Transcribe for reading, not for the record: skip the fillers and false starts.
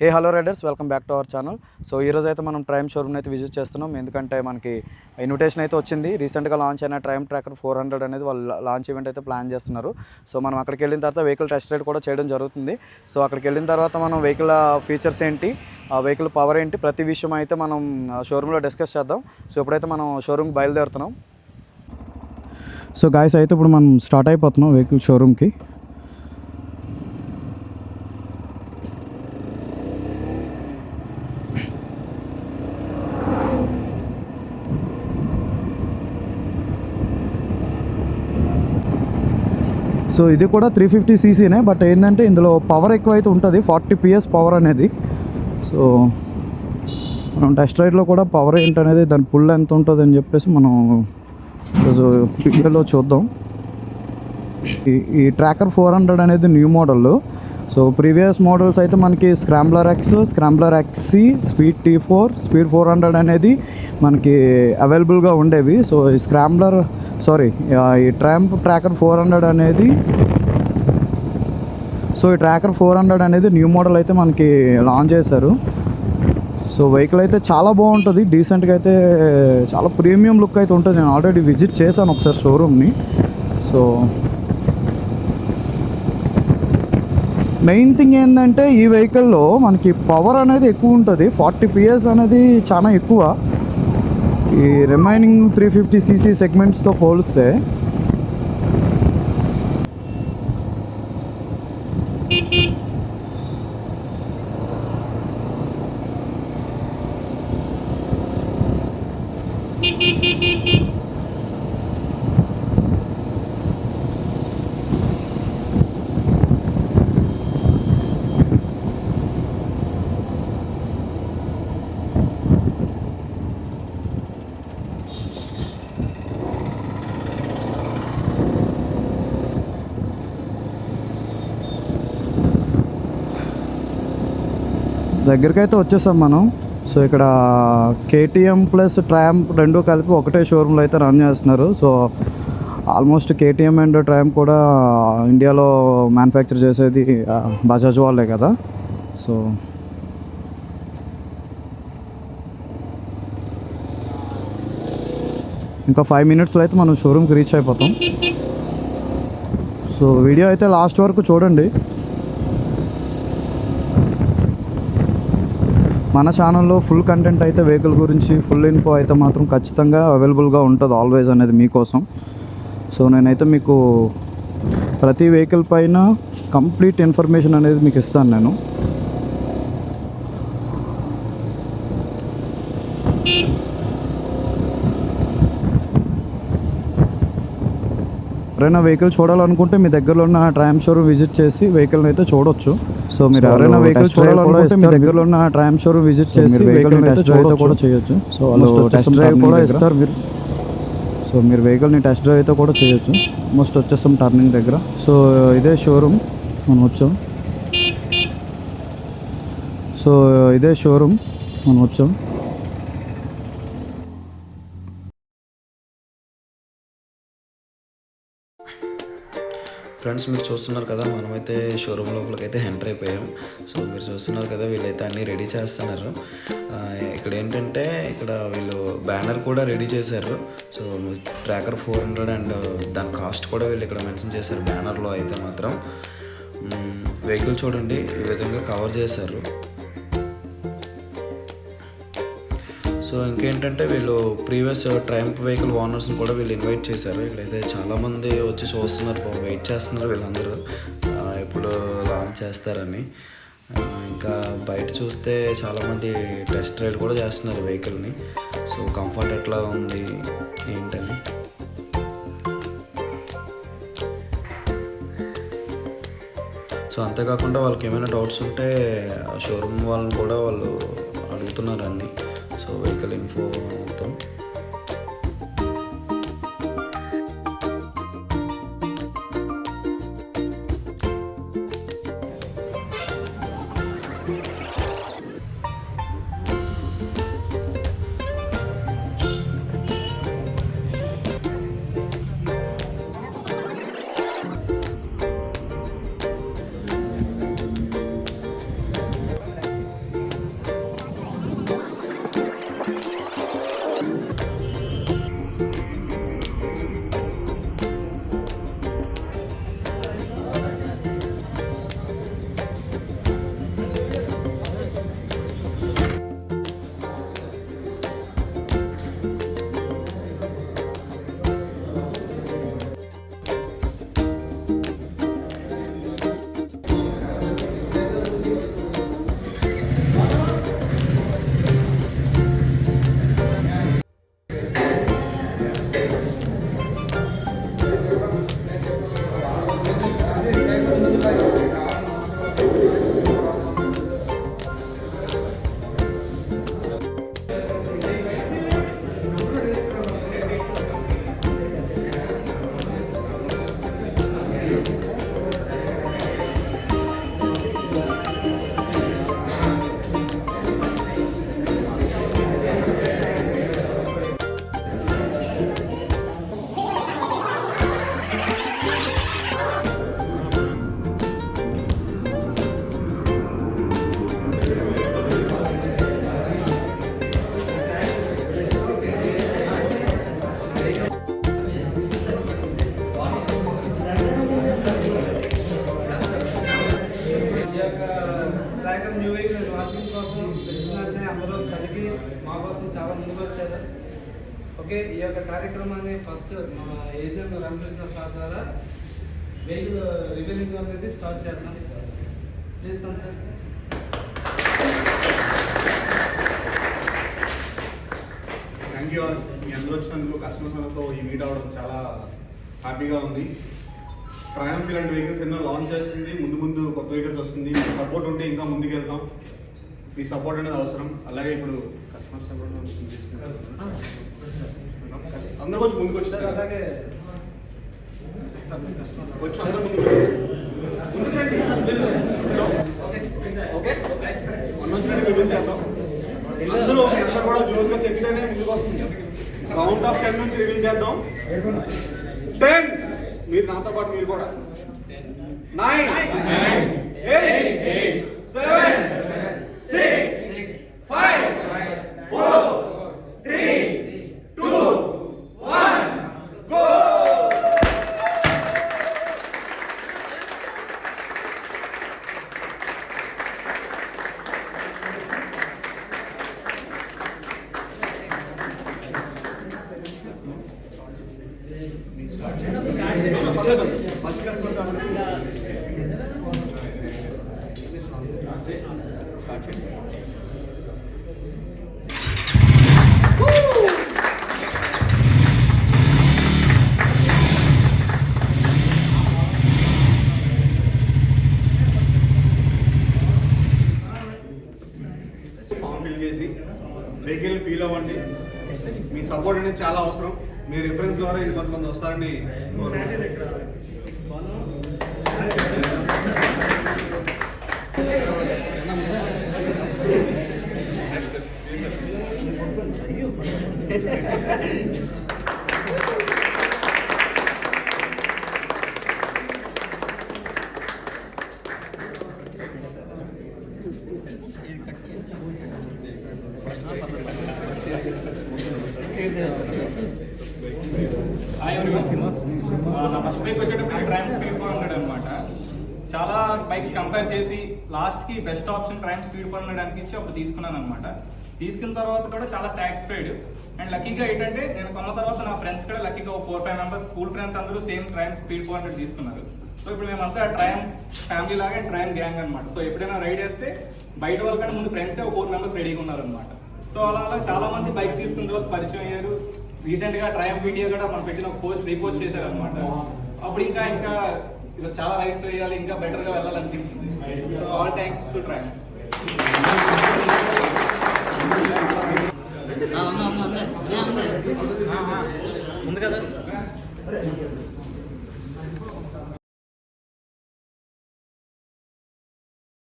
Hello riders, welcome back to our channel. So ఈరోజు అయితే మనం ట్రైమ్ షోరూమ్ని అయితే విజిట్ చేస్తున్నాం. ఎందుకంటే మనకి ఇన్విటేషన్ అయితే వచ్చింది. రీసెంట్గా లాంచ్ అయిన ట్రైమ్ ట్రాకర్ 400 అనేది వాళ్ళు లాంచ్ ఈవెంట్ అయితే ప్లాన్ చేస్తున్నారు. సో మనం అక్కడికి వెళ్ళిన తర్వాత వెహికల్ టెస్ట్ రైడ్ కూడా చేయడం జరుగుతుంది. సో అక్కడికి వెళ్ళిన తర్వాత మనం వెహికల్ ఫీచర్స్ ఏంటి, ఆ వెహికల్ పవర్ ఏంటి, ప్రతి విషయం అయితే మనం షోరూంలో డిస్కస్ చేద్దాం. సో ఇప్పుడైతే మనం షోరూమ్కి బయలుదేరుతున్నాం. సో గాయస్, అయితే ఇప్పుడు మనం స్టార్ట్ అయిపోతున్నాం వెహికల్ షోరూమ్కి. సో ఇది కూడా 350 సీసీనే, బట్ ఏంటంటే ఇందులో పవర్ ఎక్కువ అయితే ఉంటుంది, 40 PS పవర్ అనేది. సో మనం టెస్ట్ రైడ్లో కూడా పవర్ ఏంటనేది, దాని పుల్ ఎంత ఉంటుంది అని చెప్పేసి మనం ఈరోజు వీడియోలో చూద్దాం. ఈ ట్రాకర్ 400 అనేది new model. So previous models అయితే మనకి scrambler X, scrambler XC, speed T4, speed 400 అనేది మనకి అవైలబుల్గా ఉండేవి. సో ఈ ఈ ట్రాకర్ 400 అనేది, సో ఈ ట్రాకర్ 400 అనేది న్యూ మోడల్ అయితే మనకి లాంచ్ చేశారు. సో వెహికల్ అయితే చాలా బాగుంటుంది, డీసెంట్గా అయితే చాలా ప్రీమియం లుక్ అయితే ఉంటుంది. నేను ఆల్రెడీ విజిట్ చేశాను ఒకసారి షోరూమ్ని. సో మెయిన్ థింగ్ ఏంటంటే ఈ వెహికల్లో మనకి పవర్ అనేది ఎక్కువ ఉంటుంది, 40 PS అనేది చాలా ఎక్కువ ఈ రిమైనింగ్ 350 cc సెగ్మెంట్స్తో పోలిస్తే. దగ్గరికి అయితే వచ్చేసాం మనం. సో ఇక్కడ KTM ప్లస్ ట్రయాంప్ రెండు కలిపి ఒకటే షోరూంలో అయితే రన్ చేస్తున్నారు. So almost KTM and triumph కూడా ఇండియాలో మ్యానుఫ్యాక్చర్ చేసేది బజాజ్ వాళ్ళే కదా. సో ఇంకా 5 minutesలో అయితే మనం షోరూమ్కి రీచ్ అయిపోతాం. సో వీడియో అయితే లాస్ట్ వరకు చూడండి. మన ఛానల్లో ఫుల్ కంటెంట్ అయితే వెహికల్ గురించి ఫుల్ ఇన్ఫో అయితే మాత్రం ఖచ్చితంగా అవైలబుల్గా ఉంటుంది ఆల్వేస్ అనేది మీకోసం. సో నేనైతే మీకు ప్రతి వెహికల్ పైన కంప్లీట్ ఇన్ఫర్మేషన్ అనేది మీకు ఇస్తాను నేను. ఎవరైనా వెహికల్ చూడాలనుకుంటే మీ దగ్గరలో ఉన్న ట్రయాంప్ షోరూమ్ విజిట్ చేసి వెహికల్ని అయితే చూడొచ్చు. సో మీరు ఎవరైనా వెహికల్ చూడాలనుకుంటే మీ దగ్గరలో ఉన్న ట్రయాంప్ షోరూమ్ విజిట్ చేసి వెహికల్ని టెస్ట్ డ్రైవ్ కూడా చేయొచ్చు. సో వాళ్ళు టెస్ట్ డ్రైవ్ కూడా ఇస్తారు మీరు. సో మీరు వెహికల్ని టెస్ట్ డ్రైవ్ అయితే కూడా చేయొచ్చు. ఆల్మోస్ట్ వచ్చేస్తాం టర్నింగ్ దగ్గర. సో ఇదే షోరూమ్ మనం వచ్చాం. ఫ్రెండ్స్, మీరు చూస్తున్నారు కదా, మనమైతే షోరూమ్ లోపలికి అయితే ఎంటర్ అయిపోయాం. సో మీరు చూస్తున్నారు కదా, వీళ్ళైతే అన్నీ రెడీ చేస్తున్నారు. ఇక్కడ ఏంటంటే ఇక్కడ వీళ్ళు బ్యానర్ కూడా రెడీ చేశారు. సో ట్రాకర్ 400 అండ్ దాని కాస్ట్ కూడా వీళ్ళు ఇక్కడ మెన్షన్ చేశారు బ్యానర్లో అయితే మాత్రం. వెహికల్ చూడండి, ఈ విధంగా కవర్ చేశారు. సో ఇంకేంటంటే వీళ్ళు ప్రీవియస్ ట్రయంప్ వెహికల్ ఓనర్స్ని కూడా వీళ్ళు ఇన్వైట్ చేశారు. ఇక్కడైతే చాలామంది వచ్చి చూస్తున్నారు, వెయిట్ చేస్తున్నారు వీళ్ళందరూ ఎప్పుడు లాంచ్ చేస్తారని. ఇంకా బయట చూస్తే చాలామంది టెస్ట్ రైడ్ కూడా చేస్తున్నారు వెహికల్ని. సో కంఫర్ట్ ఎట్లా ఉంది ఏంటని. సో అంతేకాకుండా వాళ్ళకి ఏమైనా డౌట్స్ ఉంటే షోరూమ్ వాళ్ళని కూడా వాళ్ళు అడుగుతున్నారు అన్నీ. సో వెహికల్ ఇన్ఫో మొత్తం. న్యూ వెహికల్ లాంచింగ్ కోసం తెలిసినట్లే అందరూ కలిగి మా కోసం చాలా ముందుకు వచ్చారు. ఓకే, ఈ యొక్క కార్యక్రమాన్ని ఫస్ట్ మన ఏజెంట్ రామకృష్ణ సార్ ద్వారా వెహికల్ రివీలింగ్ అనేది స్టార్ట్ చేద్దాం. Please sir. Thank you all. మీ అందరూ వచ్చినందుకు కస్టమర్స్ అందరితో ఈ మీట్ అవ్వడం చాలా హ్యాపీగా ఉంది. ట్రయంఫ్ ఇలాంటి వెహికల్స్ ఎన్నో లాంచ్ చేస్తుంది, ముందు ముందు కొత్త వెహికల్స్ వస్తుంది. మీ సపోర్ట్ ఉంటే ఇంకా ముందుకు వెళ్తాం. మీ సపోర్ట్ అనేది అవసరం. అలాగే ఇప్పుడు కస్టమర్స్ అందరూ కొంచెం ముందుకు వచ్చారు. అలాగే కొంచెం అందరూ ముందుకు రండి. ఓకే, రివీల్ చేద్దాం. అందరూ మీ అందరూ కూడా జోస్గా చెప్తేనే ముందుకు వస్తుంది. కౌంట్ ఆఫ్ 10 నుంచి రివీల్ చేద్దాం. 10, మీరు నాతో పాటు మీరు కూడా. 9, 8, 7, 6, 5, 4, 3, 2, 1, go! ఫస్ట్ కస్టమర్ కాబట్టి స్టార్ట్ చేయండి. ఫామ్ ఫిల్ చేసి వెహికల్ ఫీల్ అవ్వండి. మీ సపోర్ట్ అనేది చాలా అవసరం. మీ రిఫరెన్స్ ద్వారా ఇంకొంతమంది వస్తారని నా ఫస్ట్ బైక్ వచ్చేటప్పుడు ట్రయంఫ్ స్పీడ్ 400 అనమాట. చాలా బైక్స్ కంపేర్ చేసి లాస్ట్కి బెస్ట్ ఆప్షన్ ట్రయంఫ్ స్పీడ్ 400 అనిపించి అప్పుడు తీసుకున్నాను అనమాట. తీసుకున్న తర్వాత కూడా చాలా సాటిస్ఫైడ్. అండ్ లక్కీగా ఏంటంటే నేను కొన్న తర్వాత నా ఫ్రెండ్స్ కూడా లక్కీగా 4-5 మెంబర్స్ స్కూల్ ఫ్రెండ్స్ అందరూ సేమ్ ట్రయంఫ్ స్పీడ్ 400 తీసుకున్నారు. సో ఇప్పుడు మేమంతా ట్రయంఫ్ ఫ్యామిలీ లాగా ట్రయంఫ్ గ్యాంగ్ అనమాట. సో ఎప్పుడైనా రైడ్ వేస్తే బయట వాళ్ళకంటే ముందు ఫ్రెండ్సే 4 మెంబర్స్ రెడీగా ఉన్నారనమాట. సో అలా చాలా మంది బైక్ తీసుకున్న తర్వాత పరిచయం అయ్యారు. రీసెంట్గా ట్రయంఫ్ ఇండియా కూడా మనం పెట్టిన ఒక రీపోస్ట్ చేశారనమాట. అప్పుడు ఇంకా చాలా రైడ్స్ వేయాలి, ఇంకా బెటర్గా వెళ్ళాలనిపించింది. So all thanks to Triumph. ముందు కదా